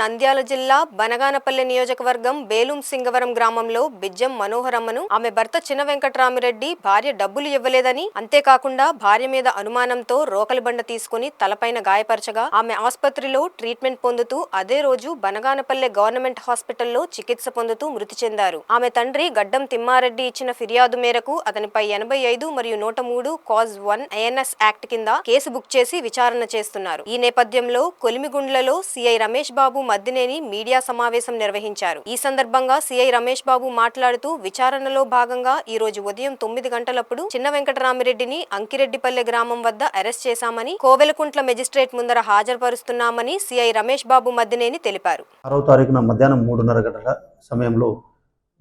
నంద్యాల జిల్లా బనగానపల్లి నియోజకవర్గం బేలుం సింగవరం గ్రామంలో బిజ్జం మనోహరమ్మను ఆమె భర్త చిన్న వెంకట్రామిరెడ్డి భార్య డబ్బులు ఇవ్వలేదని, అంతేకాకుండా భార్య మీద అనుమానంతో రోకలి బండ తీసుకుని తలపైన గాయపరచగా ఆమె ఆసుపత్రిలో ట్రీట్మెంట్ పొందుతూ అదే రోజు బనగానపల్లె గవర్నమెంట్ హాస్పిటల్లో చికిత్స పొందుతూ మృతి చెందారు. ఆమె తండ్రి గడ్డం తిమ్మారెడ్డి ఇచ్చిన ఫిర్యాదు మేరకు అతనిపై 85 మరియు 103 కాజ్ 1 ANS యాక్ట్ కింద కేసు బుక్ చేసి విచారణ చేస్తున్నారు. ఈ నేపథ్యంలో కొలిమిగుండ్లలో సిఐ రమేష్ బాబు మద్దినేని మీడియా సమావేశం నిర్వహించారు. ఈ సందర్భంగా సిఐ రమేష్ బాబు మాట్లాడుతూ విచారణలో భాగంగా ఈ రోజు ఉదయం 9 గంటలప్పుడు చిన్న వెంకటరామిరెడ్డిని అంకిరెడ్డిపల్లె గ్రామం వద్ద అరెస్ట్ చేశామని, కోవెలకుంట్ల మెజిస్ట్రేట్ ముందర హాజరుపరుస్తున్నామని సిఐ రమేష్ బాబు మద్దినేని తెలిపారు. 6వ తారీఖున మధ్యాహ్నం 3:30 గంటల సమయంలో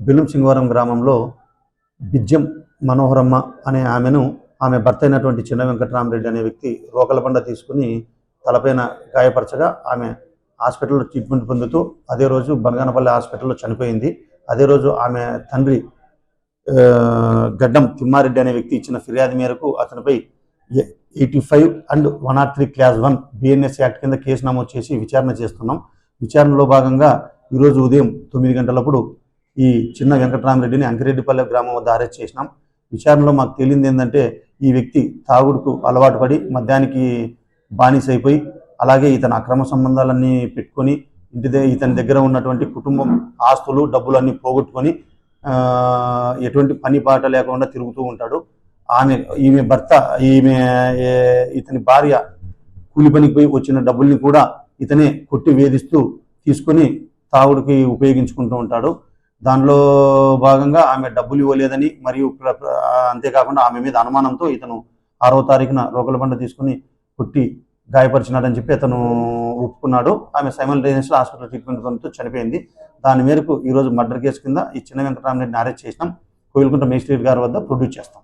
బేలుం సింగవరం గ్రామంలో బిజ్జం మనోహరమ్మ అనే ఆమె భర్త అయినటువంటి చిన్న వెంకటరామిరెడ్డి అనే వ్యక్తి రోకల బండ తీసుకుని తలపైన గాయపరచగా ఆమె హాస్పిటల్లో ట్రీట్మెంట్ పొందుతూ అదే రోజు బనగానపల్లి హాస్పిటల్లో చనిపోయింది. అదే రోజు ఆమె తండ్రి గడ్డం తిమ్మారెడ్డి అనే వ్యక్తి ఇచ్చిన ఫిర్యాదు మేరకు అతనిపై 85 అండ్ 103 క్లాస్ 1 BNS యాక్ట్ కింద కేసు నమోదు చేసి విచారణ చేస్తున్నాం. విచారణలో భాగంగా ఈరోజు ఉదయం 9 గంటలప్పుడు ఈ చిన్న వెంకటరామిరెడ్డిని అంకిరెడ్డిపల్లె గ్రామం వద్ద అరెస్ట్ చేసినాం. విచారణలో మాకు తేలింది ఏంటంటే ఈ వ్యక్తి తాగుడుకు అలవాటు పడి మద్యానికి బానిస అయిపోయి, అలాగే ఇతని అక్రమ సంబంధాలన్నీ పెట్టుకొని ఇతని దగ్గర ఉన్నటువంటి కుటుంబం ఆస్తులు డబ్బులన్నీ పోగొట్టుకొని ఎటువంటి పని పాట లేకుండా తిరుగుతూ ఉంటాడు. ఇతని భార్య కూలి పనికి పోయి వచ్చిన డబ్బుల్ని కూడా ఇతనే కొట్టి వేధిస్తూ తీసుకొని తాగుడికి ఉపయోగించుకుంటూ ఉంటాడు. దానిలో భాగంగా ఆమె డబ్బులు ఇవ్వలేదని మరియు అంతేకాకుండా ఆమె మీద అనుమానంతో ఇతను 6వ తారీఖున రోకల బండ తీసుకుని కొట్టి గాయపరిచినాడని చెప్పి అతను ఒప్పుకున్నాడు. ఆమె సైమల్టేనియస్గా హాస్పిటల్ ట్రీట్మెంట్ పొందుతూ చనిపోయింది. దాని మేరకు ఈరోజు మర్డర్ కేసు కింద ఈ చిన్న వెంకటరామిరెడ్డిని అరెస్ట్ చేసినాం. కోవెలకుంట్ల మేజిస్ట్రేట్ గారి వద్ద ప్రొడ్యూస్ చేస్తాం.